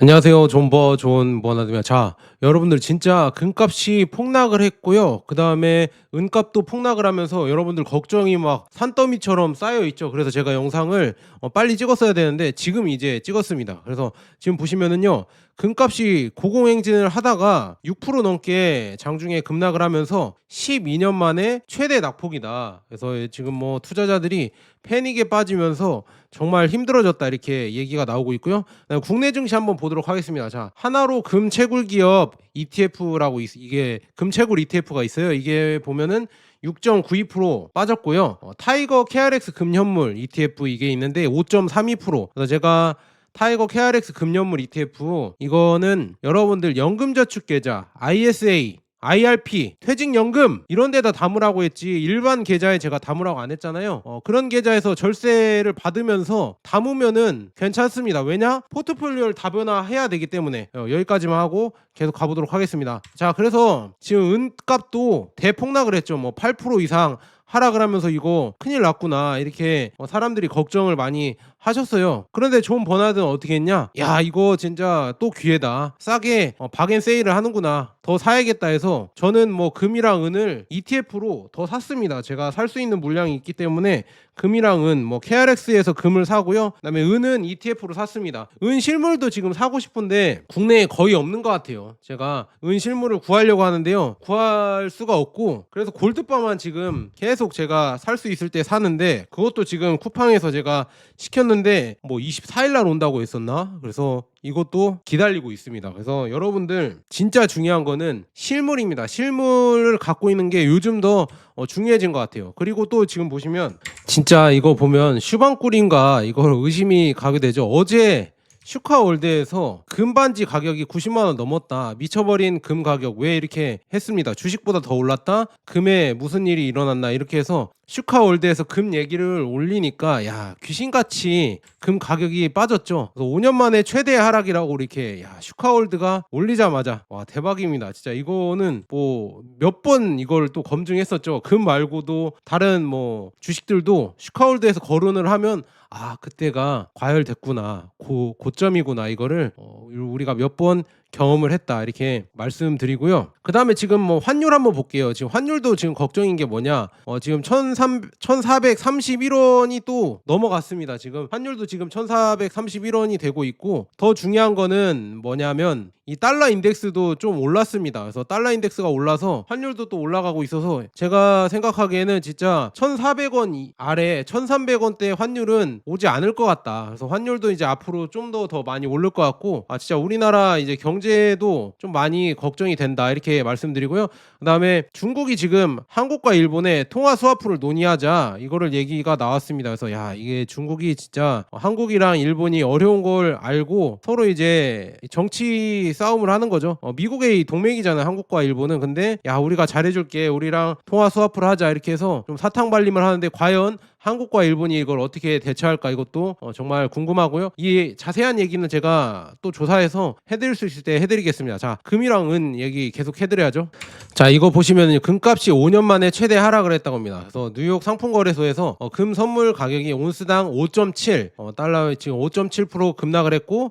안녕하세요. 존버 나드입니다. 자, 여러분들 진짜 금값이 폭락을 했고요. 그다음에 은값도 폭락을 하면서 여러분들 걱정이 막 산더미처럼 쌓여 있죠. 그래서 제가 영상을 빨리 찍었어야 되는데 지금 이제 찍었습니다. 그래서 지금 보시면은요. 금값이 고공행진을 하다가 6% 넘게 장중에 급락을 하면서 12년 만에 최대 낙폭이다. 그래서 지금 뭐 투자자들이 패닉에 빠지면서 정말 힘들어졌다 이렇게 얘기가 나오고 있고요. 국내 증시 한번 보도록 하겠습니다. 자, 하나로 금채굴 기업 ETF라고 이게 금채굴 ETF가 있어요. 이게 보면은 6.92% 빠졌고요. 타이거 KRX 금현물 ETF 이게 있는데 5.32%. 그래서 제가 타이거 KRX 금연물 ETF 이거는 여러분들 연금저축계좌 ISA IRP, 퇴직연금 이런 데다 담으라고 했지 일반 계좌에 제가 담으라고 안 했잖아요. 그런 계좌에서 절세를 받으면서 담으면은 괜찮습니다. 왜냐? 포트폴리오를 다변화해야 되기 때문에 여기까지만 하고 계속 가보도록 하겠습니다. 자, 그래서 지금 은값도 대폭락을 했죠. 뭐 8% 이상 하락을 하면서 이거 큰일 났구나 이렇게 사람들이 걱정을 많이 하셨어요. 그런데 존 버나드는 어떻게 했냐? 야, 이거 진짜 또 기회다. 싸게 박앤세일을 하는구나. 더 사야겠다 해서 저는 뭐 금이랑 은을 ETF로 더 샀습니다. 제가 살 수 있는 물량이 있기 때문에 금이랑 은, 뭐 KRX에서 금을 사고요. 그다음에 은은 ETF로 샀습니다. 은 실물도 지금 사고 싶은데 국내에 거의 없는 것 같아요. 제가 은 실물을 구하려고 하는데요. 구할 수가 없고 그래서 골드바만 지금 계속 제가 살 수 있을 때 사는데 그것도 지금 쿠팡에서 제가 시켰는데 뭐 24일 날 온다고 했었나? 그래서 이것도 기다리고 있습니다. 그래서 여러분들 진짜 중요한 거는 실물입니다. 실물을 갖고 있는 게 요즘 더 중요해진 것 같아요. 그리고 또 지금 보시면 진짜 이거 보면 슈방꿀인가 이걸 의심이 가게 되죠. 어제 슈카월드에서 금반지 가격이 90만 원 넘었다. 미쳐버린 금 가격 왜 이렇게 했습니다. 주식보다 더 올랐다. 금에 무슨 일이 일어났나 이렇게 해서 슈카월드에서 금 얘기를 올리니까 야, 귀신같이 금 가격이 빠졌죠. 그래서 5년 만에 최대 하락이라고 이렇게 야, 슈카월드가 올리자마자 와, 대박입니다. 진짜 이거는 뭐 몇 번 이걸 또 검증했었죠. 금 말고도 다른 뭐 주식들도 슈카월드에서 거론을 하면 아, 그때가 과열됐구나, 고점이구나, 이거를 우리가 몇 번 경험을 했다 이렇게 말씀드리고요. 그 다음에 지금 뭐 환율 한번 볼게요. 지금 환율도 지금 걱정인 게 뭐냐, 지금 1431원이 또 넘어갔습니다. 지금 환율도 지금 1431원이 되고 있고, 더 중요한 거는 뭐냐면 이 달러 인덱스도 좀 올랐습니다. 그래서 달러 인덱스가 올라서 환율도 또 올라가고 있어서 제가 생각하기에는 진짜 1400원 아래 1300원대 환율은 오지 않을 것 같다. 그래서 환율도 이제 앞으로 좀 더 많이 오를 것 같고, 진짜 우리나라 이제 경제도 좀 많이 걱정이 된다 이렇게 말씀드리고요. 그다음에 중국이 지금 한국과 일본의 통화 스와프를 논의하자 이거를 얘기가 나왔습니다. 그래서 야, 이게 중국이 진짜 한국이랑 일본이 어려운 걸 알고 서로 이제 정치 싸움을 하는 거죠. 미국의 동맹이잖아요, 한국과 일본은. 근데 야, 우리가 잘해줄게, 우리랑 통화 스와프를 하자 이렇게 해서 좀 사탕발림을 하는데 과연 한국과 일본이 이걸 어떻게 대처할까, 이것도 정말 궁금하고요. 이 자세한 얘기는 제가 또 조사해서 해드릴 수 있을 때 해드리겠습니다. 자, 금이랑 은 얘기 계속 해드려야죠. 자, 이거 보시면 금값이 5년 만에 최대 하락을 했다고 합니다. 그래서 뉴욕 상품거래소에서 금 선물 가격이 온스당 5.7 달러, 지금 5.7% 급락을 했고,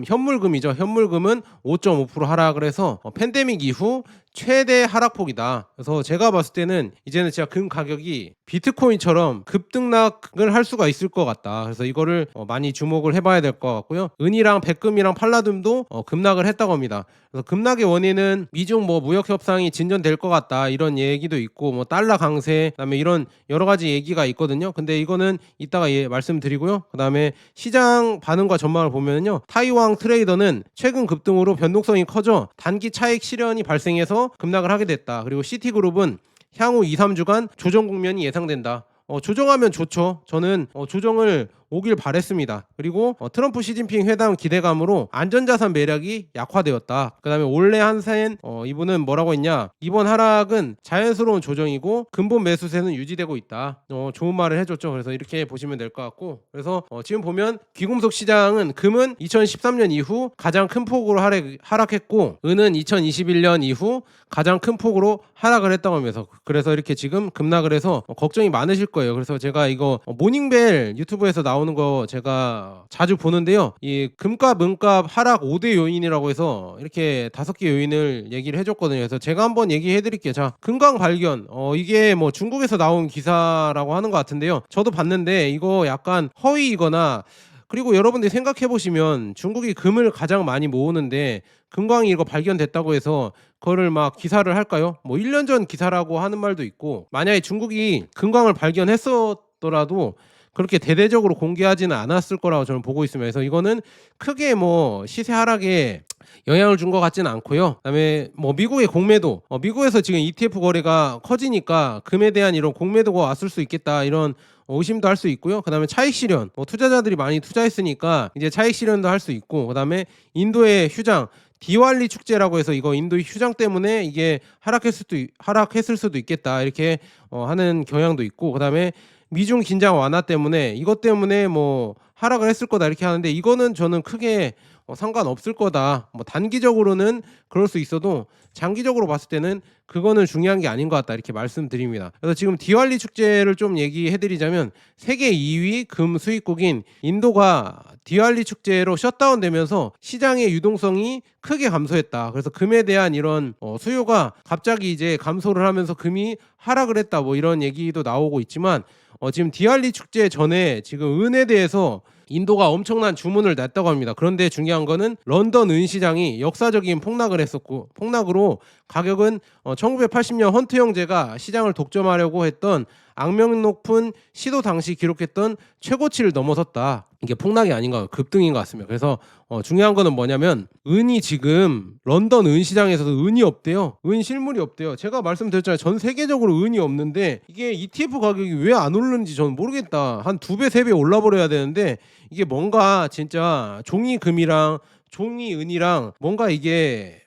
현물금이죠. 현물금은 5.5% 하락을 해서 팬데믹 이후 최대 하락폭이다. 그래서 제가 봤을 때는 이제는 진짜 금 가격이 비트코인처럼 급등락을 할 수가 있을 것 같다. 그래서 이거를 많이 주목을 해봐야 될 것 같고요. 은이랑 백금이랑 팔라듐도 급락을 했다고 합니다. 그래서 급락의 원인은 미중 뭐 무역 협상이 진전될 것 같다 이런 얘기도 있고, 뭐 달러 강세, 그다음에 이런 여러 가지 얘기가 있거든요. 근데 이거는 이따가 말씀드리고요. 그다음에 시장 반응과 전망을 보면요, 타이완 트레이더는 최근 급등으로 변동성이 커져 단기 차익 실현이 발생해서 급락을 하게 됐다. 그리고 시티그룹은 향후 2, 3주간 조정 국면이 예상된다. 조정하면 좋죠. 저는 조정을 오길 바랬습니다. 그리고 트럼프 시진핑 회담 기대감으로 안전자산 매력이 약화되었다. 그 다음에 올해 한센 이분은 뭐라고 했냐, 이번 하락은 자연스러운 조정이고 근본 매수세는 유지되고 있다. 좋은 말을 해줬죠. 그래서 이렇게 보시면 될 것 같고, 그래서 지금 보면 귀금속 시장은 금은 2013년 이후 가장 큰 폭으로 하락했고, 은은 2021년 이후 가장 큰 폭으로 하락을 했다고 하면서, 그래서 이렇게 지금 급락을 해서 걱정이 많으실 거예요. 그래서 제가 이거 모닝벨 유튜브에서 나온 나오는 거 제가 자주 보는데요. 이 금값, 은값 하락 5대 요인이라고 해서 이렇게 5개 요인을 얘기를 해 줬거든요. 그래서 제가 한번 얘기해 드릴게요. 자, 금광 발견. 이게 뭐 중국에서 나온 기사라고 하는 것 같은데요. 저도 봤는데 이거 약간 허위이거나, 그리고 여러분들이 생각해 보시면 중국이 금을 가장 많이 모으는데 금광이 이거 발견됐다고 해서 그거를 막 기사를 할까요? 뭐 1년 전 기사라고 하는 말도 있고, 만약에 중국이 금광을 발견했었더라도 그렇게 대대적으로 공개하지는 않았을 거라고 저는 보고 있습니다. 그래서 이거는 크게 뭐 시세 하락에 영향을 준 것 같지는 않고요. 그다음에 뭐 미국의 공매도, 미국에서 지금 ETF 거래가 커지니까 금에 대한 이런 공매도가 왔을 수 있겠다, 이런 의심도 할 수 있고요. 그다음에 차익 실현, 투자자들이 많이 투자했으니까 이제 차익 실현도 할 수 있고, 그다음에 인도의 휴장, 디왈리 축제라고 해서 이거 인도 휴장 때문에 이게 하락했을 수도 있겠다, 이렇게 하는 경향도 있고, 그다음에 미중 긴장 완화 때문에 이것 때문에 뭐 하락을 했을 거다, 이렇게 하는데 이거는 저는 크게 상관없을 거다. 뭐 단기적으로는 그럴 수 있어도 장기적으로 봤을 때는 그거는 중요한 게 아닌 것 같다, 이렇게 말씀드립니다. 그래서 지금 디왈리 축제를 좀 얘기해 드리자면, 세계 2위 금 수입국인 인도가 디왈리 축제로 셧다운 되면서 시장의 유동성이 크게 감소했다. 그래서 금에 대한 이런 수요가 갑자기 이제 감소를 하면서 금이 하락을 했다, 뭐 이런 얘기도 나오고 있지만, 지금 디왈리 축제 전에 지금 은에 대해서 인도가 엄청난 주문을 냈다고 합니다. 그런데 중요한 거는 런던 은 시장이 역사적인 폭락을 했었고, 폭락으로 가격은 1980년 헌트 형제가 시장을 독점하려고 했던 악명 높은 시도 당시 기록했던 최고치를 넘어섰다. 이게 폭락이 아닌가, 급등인 것 같습니다. 그래서 중요한 거는 뭐냐면, 은이 지금 런던 은 시장에서도 은이 없대요. 은 실물이 없대요. 제가 말씀드렸잖아요. 전 세계적으로 은이 없는데 이게 ETF 가격이 왜 안 오르는지 저는 모르겠다. 한 2배 3배 올라버려야 되는데 이게 뭔가 진짜 종이 금이랑 종이 은이랑 뭔가 이게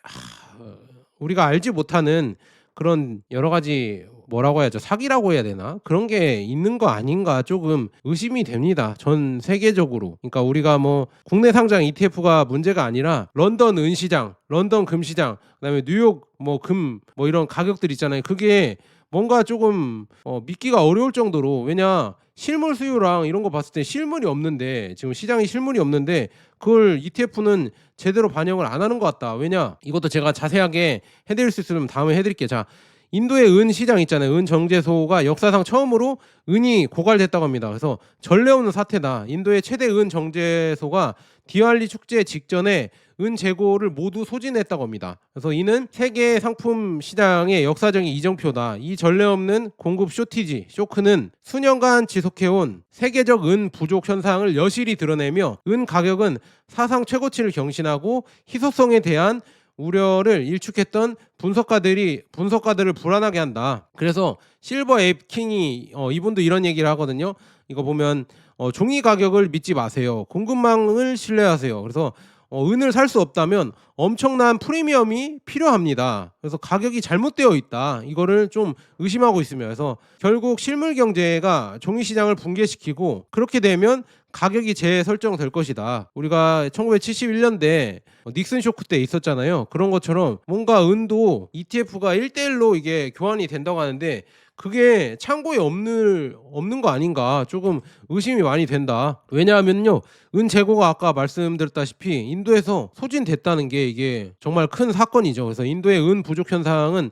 우리가 알지 못하는 그런 여러 가지, 뭐라고 해야죠, 사기라고 해야 되나, 그런 게 있는 거 아닌가 조금 의심이 됩니다. 전 세계적으로. 그러니까 우리가 뭐 국내 상장 ETF가 문제가 아니라 런던 은 시장, 런던 금 시장, 그다음에 뉴욕 뭐 금 뭐 이런 가격들 있잖아요. 그게 뭔가 조금 믿기가 어려울 정도로, 왜냐 실물 수요랑 이런 거 봤을 때 실물이 없는데, 지금 시장에 실물이 없는데 그걸 ETF는 제대로 반영을 안 하는 것 같다. 왜냐, 이것도 제가 자세하게 해드릴 수 있으면 다음에 해드릴게요. 자, 인도의 은 시장 있잖아요. 은 정제소가 역사상 처음으로 은이 고갈됐다고 합니다. 그래서 전례 없는 사태다. 인도의 최대 은 정제소가 디왈리 축제 직전에 은 재고를 모두 소진했다고 합니다. 그래서 이는 세계 상품 시장의 역사적인 이정표다. 이 전례 없는 공급 쇼크는 수년간 지속해온 세계적 은 부족 현상을 여실히 드러내며, 은 가격은 사상 최고치를 경신하고 희소성에 대한 우려를 일축했던 분석가들을 불안하게 한다. 그래서 실버 앱 킹이 이분도 이런 얘기를 하거든요. 이거 보면 종이 가격을 믿지 마세요. 공급망을 신뢰하세요. 그래서 은을 살 수 없다면 엄청난 프리미엄이 필요합니다. 그래서 가격이 잘못되어 있다. 이거를 좀 의심하고 있습니다. 그래서 결국 실물 경제가 종이 시장을 붕괴시키고, 그렇게 되면 가격이 재설정될 것이다. 우리가 1971년대 닉슨 쇼크 때 있었잖아요. 그런 것처럼 뭔가 은도 ETF가 1대1로 이게 교환이 된다고 하는데 그게 창고에 없는 거 아닌가, 조금 의심이 많이 된다. 왜냐하면요, 은 재고가 아까 말씀드렸다시피 인도에서 소진됐다는 게 이게 정말 큰 사건이죠. 그래서 인도의 은 부족 현상은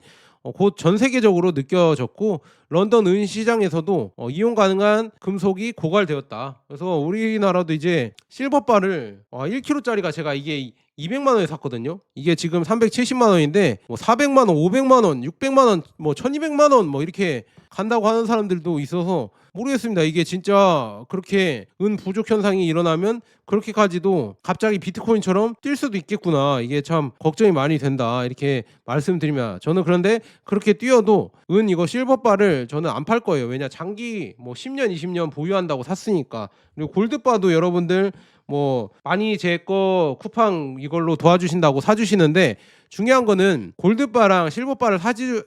곧 전 세계적으로 느껴졌고, 런던 은 시장에서도 이용 가능한 금속이 고갈되었다. 그래서 우리나라도 이제 실버바를 1kg짜리가 제가 이게 200만 원에 샀거든요. 이게 지금 370만 원인데 뭐 400만 원, 500만 원, 600만 원, 뭐 1200만 원 뭐 이렇게 간다고 하는 사람들도 있어서 모르겠습니다. 이게 진짜 그렇게 은 부족 현상이 일어나면 그렇게까지도 갑자기 비트코인처럼 뛸 수도 있겠구나. 이게 참 걱정이 많이 된다, 이렇게 말씀드리면, 저는 그런데 그렇게 뛰어도 은 이거 실버바를 저는 안 팔 거예요. 왜냐, 장기 뭐 10년 20년 보유한다고 샀으니까. 그리고 골드바도 여러분들 뭐 많이 제 거 쿠팡 이걸로 도와주신다고 사주시는데, 중요한 거는 골드바랑 실버바를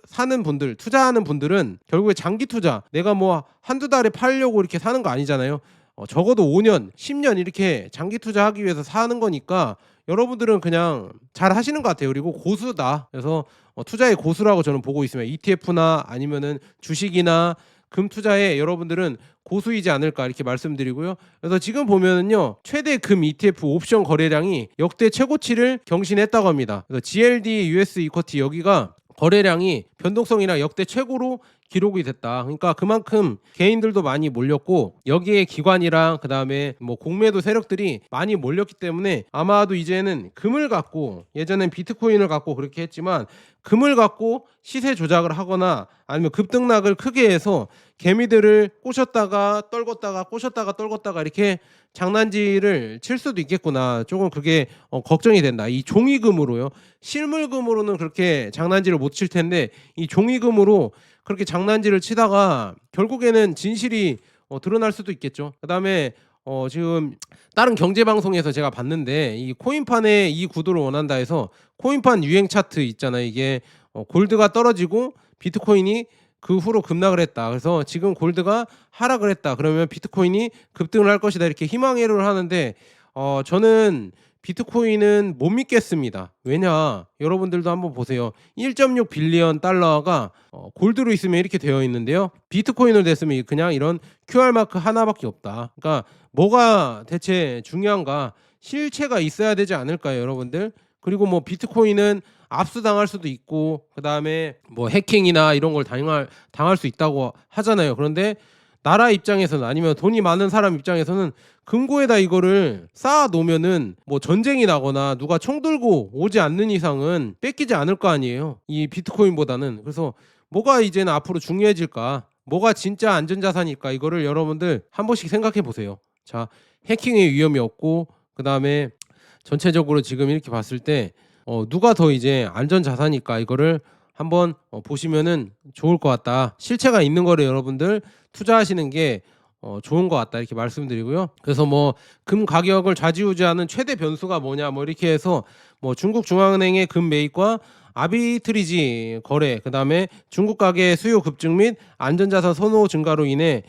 사는 분들, 투자하는 분들은 결국에 장기 투자, 내가 뭐 한두 달에 팔려고 이렇게 사는 거 아니잖아요. 적어도 5년 10년 이렇게 장기 투자하기 위해서 사는 거니까 여러분들은 그냥 잘 하시는 것 같아요. 그리고 고수다. 그래서 투자의 고수라고 저는 보고 있습니다. ETF나 아니면은 주식이나 금 투자에 여러분들은 고수이지 않을까 이렇게 말씀드리고요. 그래서 지금 보면은요. 최대 금 ETF 옵션 거래량이 역대 최고치를 경신했다고 합니다. 그래서 GLD US 이쿼티 여기가 거래량이 변동성이나 역대 최고로 기록이 됐다. 그러니까 그만큼 개인들도 많이 몰렸고 여기에 기관이랑 그다음에 뭐 공매도 세력들이 많이 몰렸기 때문에 아마도 이제는 금을 갖고 예전엔 비트코인을 갖고 그렇게 했지만 금을 갖고 시세 조작을 하거나 아니면 급등락을 크게 해서 개미들을 꼬셨다가 떨궜다가 꼬셨다가 떨궜다가 이렇게 장난질을 칠 수도 있겠구나. 조금 그게 걱정이 된다. 이 종이금으로요. 실물금으로는 그렇게 장난질을 못 칠 텐데 이 종이금으로 그렇게 장난질을 치다가 결국에는 진실이 드러날 수도 있겠죠. 그다음에 지금 다른 경제 방송에서 제가 봤는데 이 코인판의 이 구도를 원한다 해서 코인판 유행 차트 있잖아요. 이게 골드가 떨어지고 비트코인이 그 후로 급락을 했다. 그래서 지금 골드가 하락을 했다. 그러면 비트코인이 급등을 할 것이다. 이렇게 희망회로를 하는데 저는 비트코인은 못 믿겠습니다. 왜냐? 여러분들도 한번 보세요. 1.6 빌리언 달러가 골드로 있으면 이렇게 되어 있는데요. 비트코인을 냈으면 그냥 이런 QR 마크 하나밖에 없다. 그러니까 뭐가 대체 중요한가? 실체가 있어야 되지 않을까요, 여러분들? 그리고 뭐 비트코인은 압수당할 수도 있고 그다음에 뭐 해킹이나 이런 걸 당할 수 있다고 하잖아요. 그런데 나라 입장에서는 아니면 돈이 많은 사람 입장에서는 금고에다 이거를 쌓아 놓으면은 뭐 전쟁이 나거나 누가 총 들고 오지 않는 이상은 뺏기지 않을 거 아니에요. 이 비트코인보다는. 그래서 뭐가 이제는 앞으로 중요해질까? 뭐가 진짜 안전자산일까? 이거를 여러분들 한 번씩 생각해 보세요. 자, 해킹의 위험이 없고 그다음에 전체적으로 지금 이렇게 봤을 때 누가 더 이제 안전자산일까? 이거를 한번 보시면은 좋을 것 같다. 실체가 있는 거를 여러분들 투자하시는 게 좋은 것 같다 이렇게 말씀드리고요. 그래서 뭐 금 가격을 좌지우지하는 최대 변수가 뭐냐 뭐 이렇게 해서 뭐 중국 중앙은행의 금 매입과 아비트리지 거래 그다음에 중국 가계 수요 급증 및 안전자산 선호 증가로 인해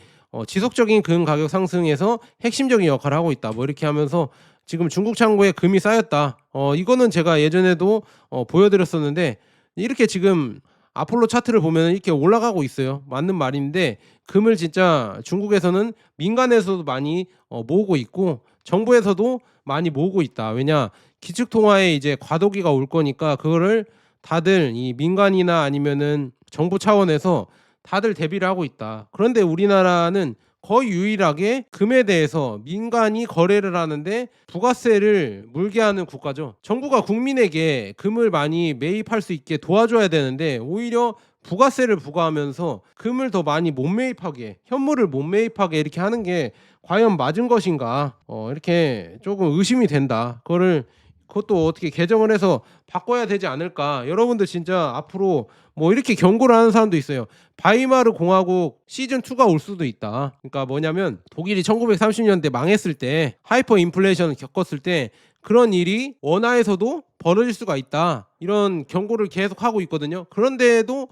지속적인 금 가격 상승에서 핵심적인 역할을 하고 있다. 뭐 이렇게 하면서 지금 중국 창고에 금이 쌓였다. 이거는 제가 예전에도 보여드렸었는데 이렇게 지금 아폴로 차트를 보면 이렇게 올라가고 있어요. 맞는 말인데 금을 진짜 중국에서는 민간에서도 많이 모으고 있고 정부에서도 많이 모으고 있다. 왜냐 기축통화에 이제 과도기가 올 거니까 그거를 다들 이 민간이나 아니면은 정부 차원에서 다들 대비를 하고 있다. 그런데 우리나라는 거의 유일하게 금에 대해서 민간이 거래를 하는데 부가세를 물게 하는 국가죠. 정부가 국민에게 금을 많이 매입할 수 있게 도와줘야 되는데 오히려 부가세를 부과하면서 금을 더 많이 못 매입하게 현물을 못 매입하게 이렇게 하는 게 과연 맞은 것인가 이렇게 조금 의심이 된다. 그것도 어떻게 개정을 해서 바꿔야 되지 않을까. 여러분들 진짜 앞으로 뭐 이렇게 경고를 하는 사람도 있어요. 바이마르 공화국 시즌 2가 올 수도 있다. 그러니까 뭐냐면 독일이 1930년대 망했을 때 하이퍼 인플레이션을 겪었을 때 그런 일이 원화에서도 벌어질 수가 있다. 이런 경고를 계속 하고 있거든요. 그런데도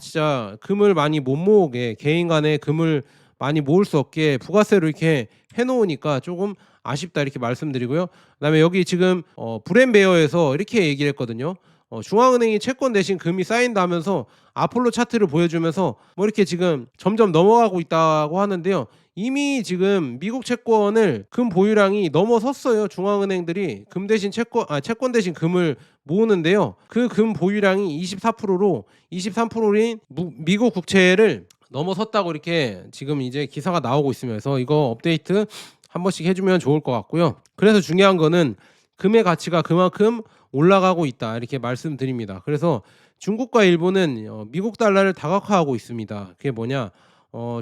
진짜 금을 많이 못 모으게 개인 간에 금을 많이 모을 수 없게 부가세로 이렇게 해놓으니까 조금 아쉽다 이렇게 말씀드리고요. 그다음에 여기 지금 브랜베어에서 이렇게 얘기를 했거든요. 중앙은행이 채권 대신 금이 쌓인다면서 아폴로 차트를 보여주면서 뭐 이렇게 지금 점점 넘어가고 있다고 하는데요. 이미 지금 미국 채권을 금 보유량이 넘어섰어요. 중앙은행들이 금 대신 채권 대신 금을 모으는데요. 그 금 보유량이 24%로 23%인 미국 국채를 넘어섰다고 이렇게 지금 이제 기사가 나오고 있으면서 이거 업데이트 한 번씩 해주면 좋을 것 같고요. 그래서 중요한 거는 금의 가치가 그만큼 올라가고 있다 이렇게 말씀드립니다. 그래서 중국과 일본은 미국 달러를 다각화하고 있습니다. 그게 뭐냐?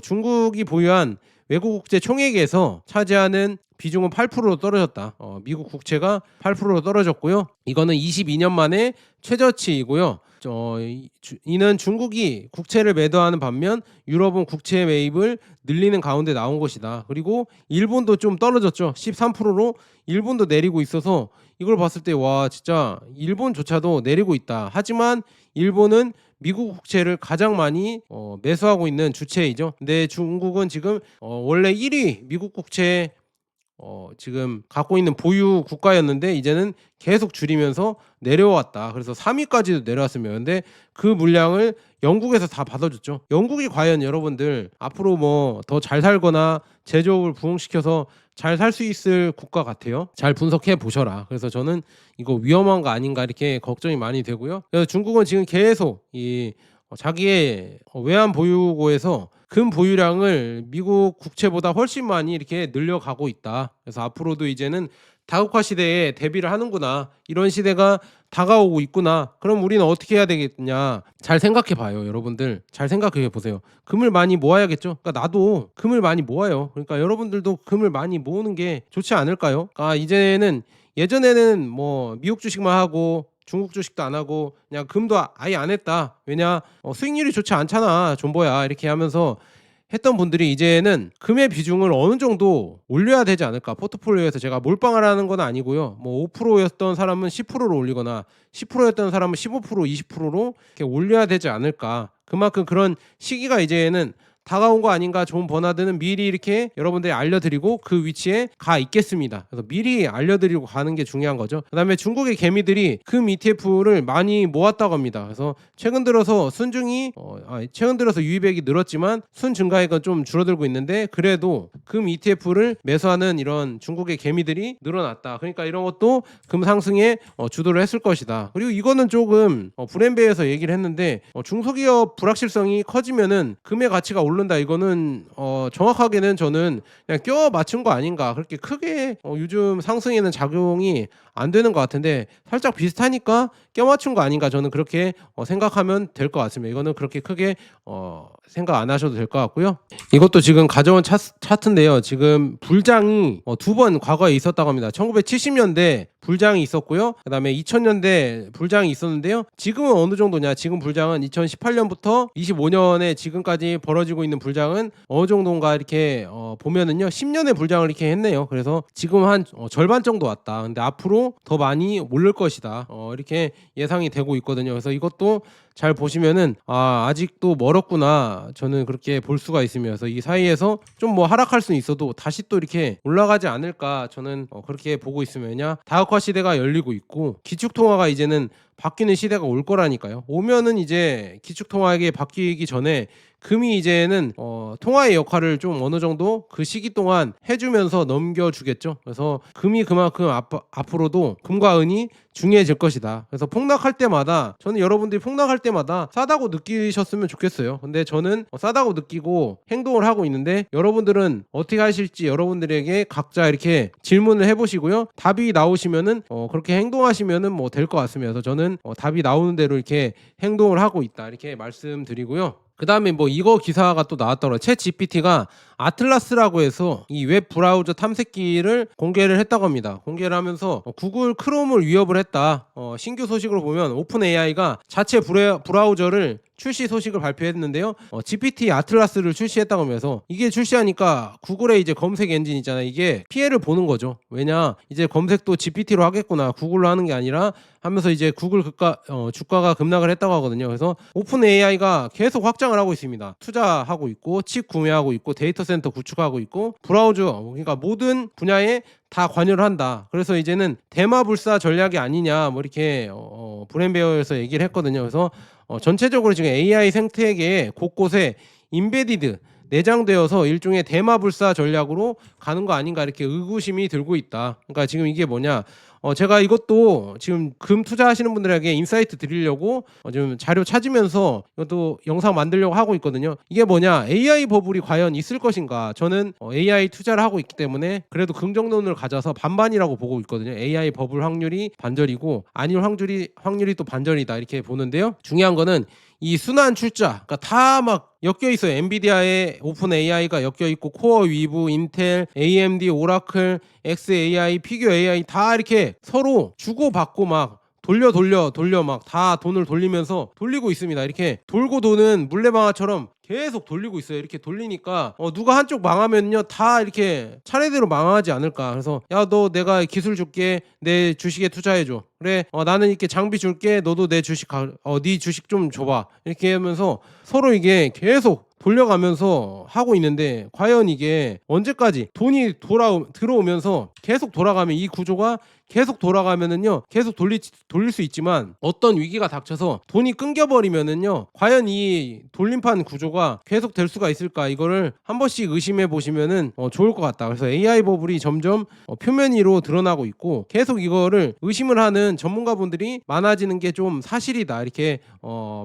중국이 보유한 외국 국채 총액에서 차지하는 비중은 8%로 떨어졌다. 미국 국채가 8%로 떨어졌고요. 이거는 22년 만에 최저치이고요. 이는 중국이 국채를 매도하는 반면 유럽은 국채 매입을 늘리는 가운데 나온 것이다. 그리고 일본도 좀 떨어졌죠. 13%로 일본도 내리고 있어서 이걸 봤을 때 와 진짜 일본조차도 내리고 있다. 하지만 일본은 미국 국채를 가장 많이 매수하고 있는 주체이죠. 근데 중국은 지금 원래 1위 미국 국채 지금 갖고 있는 보유 국가였는데 이제는 계속 줄이면서 내려왔다. 그래서 3 위까지도 내려왔습니다. 근데 그 물량을 영국에서 다 받아줬죠. 영국이 과연 여러분들 앞으로 뭐 더 잘 살거나 제조업을 부흥시켜서 잘 살 수 있을 국가 같아요? 잘 분석해 보셔라. 그래서 저는 이거 위험한 거 아닌가 이렇게 걱정이 많이 되고요. 그래서 중국은 지금 계속 자기의 외환 보유고에서 금 보유량을 미국 국채보다 훨씬 많이 이렇게 늘려가고 있다. 그래서 앞으로도 이제는 다국화 시대에 대비를 하는구나. 이런 시대가 다가오고 있구나. 그럼 우리는 어떻게 해야 되겠냐? 잘 생각해 봐요, 여러분들. 잘 생각해 보세요. 금을 많이 모아야겠죠? 그러니까 나도 금을 많이 모아요. 그러니까 여러분들도 금을 많이 모으는 게 좋지 않을까요? 이제는 예전에는 뭐 미국 주식만 하고 중국 주식도 안 하고 그냥 금도 아예 안 했다. 왜냐? 수익률이 좋지 않잖아. 존버야. 이렇게 하면서 했던 분들이 이제는 금의 비중을 어느 정도 올려야 되지 않을까. 포트폴리오에서 제가 몰빵을 하는 건 아니고요. 뭐 5%였던 사람은 10%로 올리거나 10%였던 사람은 15%, 20%로 이렇게 올려야 되지 않을까. 그만큼 그런 시기가 이제는 다가온 거 아닌가. 좋은 버나드는 미리 이렇게 여러분들이 알려드리고 그 위치에 가 있겠습니다. 그래서 미리 알려드리고 가는 게 중요한 거죠. 그 다음에 중국의 개미들이 금 ETF를 많이 모았다고 합니다. 그래서 최근 들어서 최근 들어서 유입액이 늘었지만 순 증가액은 좀 줄어들고 있는데 그래도 금 ETF를 매수하는 이런 중국의 개미들이 늘어났다. 그러니까 이런 것도 금 상승에 주도를 했을 것이다. 그리고 이거는 조금 브랜베에서 얘기를 했는데 중소기업 불확실성이 커지면은 금의 가치가 오른다. 이거는 정확하게는 저는 그냥 껴 맞춘 거 아닌가. 그렇게 크게 요즘 상승에는 작용이 안 되는 것 같은데 살짝 비슷하니까 껴 맞춘 거 아닌가. 저는 그렇게 생각하면 될 것 같습니다. 이거는 그렇게 크게 생각 안 하셔도 될 것 같고요. 이것도 지금 가져온 차트인데요. 지금 불장이 2번 과거에 있었다고 합니다. 1970년대 불장이 있었고요. 그다음에 2000년대 불장이 있었는데요. 지금은 어느 정도냐? 지금 불장은 2018년부터 25년에 지금까지 벌어지고 있는 불장은 어느 정도인가 이렇게 보면은요. 10년의 불장을 이렇게 했네요. 그래서 지금 한 절반 정도 왔다. 근데 앞으로 더 많이 오를 것이다. 이렇게 예상이 되고 있거든요. 그래서 이것도 잘 보시면은 아직도 멀었구나. 저는 그렇게 볼 수가 있으며 그래서 이 사이에서 좀 뭐 하락할 수는 있어도 다시 또 이렇게 올라가지 않을까. 저는 그렇게 보고 있으면 왜냐 다흑화 시대가 열리고 있고 기축통화가 이제는 바뀌는 시대가 올 거라니까요. 오면은 이제 기축통화에게 바뀌기 전에 금이 이제는 통화의 역할을 좀 어느 정도 그 시기 동안 해주면서 넘겨주겠죠. 그래서 금이 그만큼 앞으로도 금과 은이 중요해질 것이다. 그래서 폭락할 때마다 저는 여러분들이 폭락할 때마다 싸다고 느끼셨으면 좋겠어요. 근데 저는 싸다고 느끼고 행동을 하고 있는데 여러분들은 어떻게 하실지 여러분들에게 각자 이렇게 질문을 해보시고요. 답이 나오시면은 그렇게 행동하시면은 뭐 될 것 같습니다. 그래서 저는 답이 나오는 대로 이렇게 행동을 하고 있다 이렇게 말씀드리고요. 그 다음에 뭐 이거 기사가 또 나왔더라고요. 챗 GPT가 아틀라스라고 해서 이 웹 브라우저 탐색기를 공개를 했다고 합니다. 공개를 하면서 구글 크롬을 위협을 했다. 신규 소식으로 보면 오픈 AI가 자체 브라우저를 출시 소식을 발표했는데요. GPT 아틀라스를 출시했다고 하면서 이게 출시하니까 구글의 이제 검색 엔진 있잖아요. 이게 피해를 보는 거죠. 왜냐 이제 검색도 GPT로 하겠구나. 구글로 하는 게 아니라 하면서 이제 구글 주가가 급락을 했다고 하거든요. 그래서 오픈 AI가 계속 확장을 하고 있습니다. 투자하고 있고 칩 구매하고 있고 데이터 센터 구축하고 있고 브라우저 그러니까 모든 분야에 다 관여를 한다. 그래서 이제는 대마불사 전략이 아니냐 뭐 이렇게 브랜베어에서 얘기를 했거든요. 그래서 전체적으로 지금 AI 생태계에 곳곳에 인베디드 내장되어서 일종의 대마불사 전략으로 가는 거 아닌가 이렇게 의구심이 들고 있다. 그러니까 지금 이게 뭐냐? 제가 이것도 지금 금 투자하시는 분들에게 인사이트 드리려고 지금 자료 찾으면서 이것도 영상 만들려고 하고 있거든요. 이게 뭐냐? AI 버블이 과연 있을 것인가? 저는 AI 투자를 하고 있기 때문에 그래도 긍정론을 가져서 반반이라고 보고 있거든요. AI 버블 확률이 반절이고 아닐 확률이 또 반절이다 이렇게 보는데요. 중요한 거는 이 순환 출자, 그러니까 다 막 엮여 있어요. 엔비디아의 오픈 AI가 엮여 있고 코어 위브, 인텔, AMD, 오라클, XAI, 피규어 AI 다 이렇게 서로 주고받고 막 돌려 막 다 돈을 돌리면서 돌리고 있습니다. 이렇게 돌고 도는 물레방아처럼 계속 돌리고 있어요. 이렇게 돌리니까 누가 한쪽 망하면요 다 이렇게 차례대로 망하지 않을까. 그래서 야 너 내가 기술 줄게 내 주식에 투자해줘. 그래 나는 이렇게 장비 줄게 너도 내 주식 네 주식 좀 줘봐. 이렇게 하면서 서로 이게 계속 돌려가면서 하고 있는데 과연 이게 언제까지 돈이 들어오면서 계속 돌아가면 이 구조가 계속 돌아가면은요 계속 돌릴 수 있지만 어떤 위기가 닥쳐서 돈이 끊겨버리면은요 과연 이 돌림판 구조가 계속 될 수가 있을까 이거를 한 번씩 의심해 보시면은 좋을 것 같다. 그래서 AI 버블이 점점 표면 위로 드러나고 있고 계속 이거를 의심을 하는 전문가분들이 많아지는 게 좀 사실이다 이렇게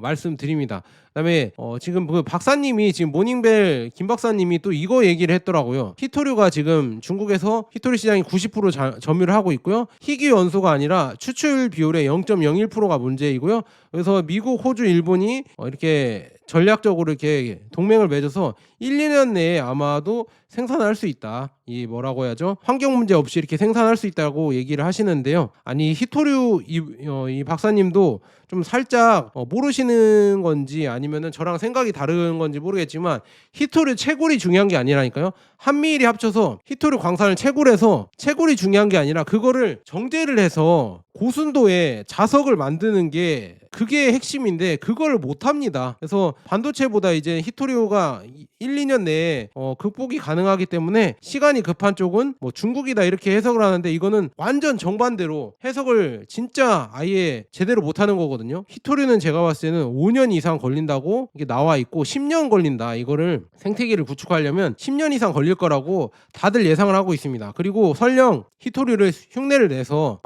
말씀드립니다. 그다음에 지금 그 박사님이 지금 모닝벨 김 박사님이 또 이거 얘기를 했더라고요. 히토류가 지금 중국에서 히토류 시장이 90% 점유를 하고 있고요. 희귀 원소가 아니라 추출 비율의 0.01%가 문제이고요. 그래서 미국, 호주, 일본이 이렇게 전략적으로 이렇게 동맹을 맺어서 1, 2년 내에 아마도 생산할 수 있다. 이 뭐라고 해야죠? 환경 문제 없이 이렇게 생산할 수 있다고 얘기를 하시는데요. 아니 히토류 이 박사님도 좀 살짝 모르시는 건지 아니면은 저랑 생각이 다른 건지 모르겠지만 히토류 채굴이 중요한 게 아니라니까요. 한미일이 합쳐서 히토류 광산을 채굴해서 채굴이 중요한 게 아니라 그거를 정제를 해서 고순도의 자석을 만드는 게 그게 핵심인데 그걸 못 합니다. 그래서 반도체보다 이제 히토류가 1, 2년 내에 극복이 가능하기 때문에 시간이 급한 쪽은 뭐 중국이다 이렇게 해석을 하는데 이거는 완전 정반대로 해석을 진짜 아예 제대로 못 하는 거거든요. 히토류는 제가 봤을 때는 5년 이상 걸린다고 이게 나와 있고 10년 걸린다. 이거를 생태계를 구축하려면 10년 이상 걸릴 거라고 다들 예상을 하고 있습니다. 그리고 설령 히토류를 흉내를 내서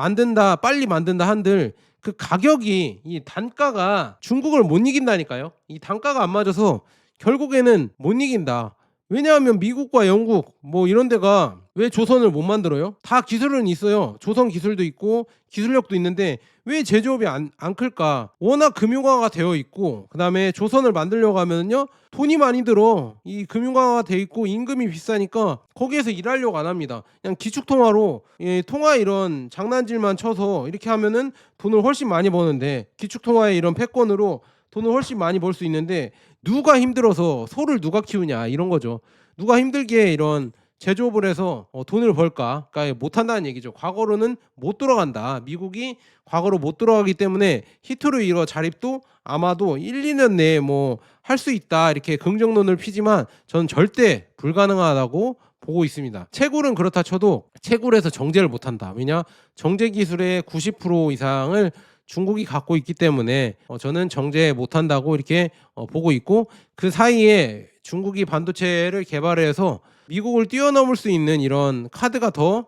빨리 만든다 한들 그 가격이 이 단가가 중국을 못 이긴다니까요. 이 단가가 안 맞아서 결국에는 못 이긴다. 왜냐하면 미국과 영국 뭐 이런 데가 왜 조선을 못 만들어요? 다 기술은 있어요. 조선 기술도 있고 기술력도 있는데 왜 제조업이 안 클까? 워낙 금융화가 되어 있고 그다음에 조선을 만들려고 하면은요 돈이 많이 들어. 이 금융화가 돼 있고 임금이 비싸니까 거기에서 일하려고 안 합니다. 그냥 기축통화로 통화 이런 장난질만 쳐서 이렇게 하면은 돈을 훨씬 많이 버는데 기축통화의 이런 패권으로 돈을 훨씬 많이 벌 수 있는데 누가 힘들어서 소를 누가 키우냐 이런 거죠. 누가 힘들게 이런 제조업을 해서 돈을 벌까? 그러니까 못 한다는 얘기죠. 과거로는 못 돌아간다. 미국이 과거로 못 돌아가기 때문에 히토류 이거 자립도 아마도 1, 2년 내에 뭐 할 수 있다. 이렇게 긍정론을 피지만 저는 절대 불가능하다고 보고 있습니다. 채굴은 그렇다 쳐도 채굴에서 정제를 못 한다. 왜냐? 정제 기술의 90% 이상을 중국이 갖고 있기 때문에 저는 정제 못한다고 이렇게 보고 있고 그 사이에 중국이 반도체를 개발해서 미국을 뛰어넘을 수 있는 이런 카드가 더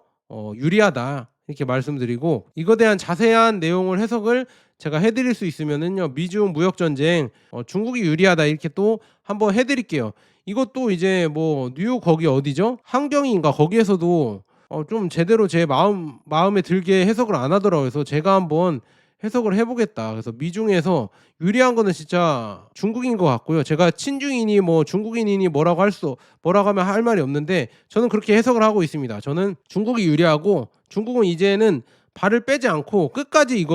유리하다 이렇게 말씀드리고 이거에 대한 자세한 내용을 해석을 제가 해드릴 수 있으면은요 미중 무역 전쟁 중국이 유리하다 이렇게 또 한번 해드릴게요. 이것도 이제 뭐 뉴욕 거기 어디죠? 한경인가 거기에서도 좀 제대로 제 마음에 들게 해석을 안 하더라고요. 그래서 제가 한번 해석을 해보겠다. 그래서 미중에서 유리한 거는 진짜 중국인 것 같고요. 제가 친중이니 뭐 중국인이니 뭐라고 하면 할 말이 없는데 저는 그렇게 해석을 하고 있습니다. 저는 중국이 유리하고 중국은 이제는 발을 빼지 않고 끝까지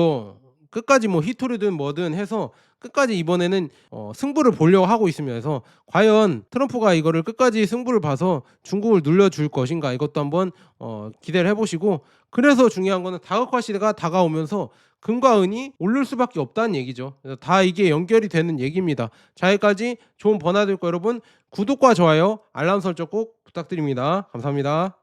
뭐 히토류든 뭐든 해서 끝까지 이번에는 승부를 보려고 하고 있습니다. 그래서 과연 트럼프가 이거를 끝까지 승부를 봐서 중국을 눌러줄 것인가 이것도 한번 기대를 해보시고 그래서 중요한 거는 다극화 시대가 다가오면서 금과 은이 오를 수밖에 없다는 얘기죠. 그래서 다 이게 연결이 되는 얘기입니다. 자, 여기까지 좋은 번화될 거 여러분 구독과 좋아요 알람 설정 꼭 부탁드립니다. 감사합니다.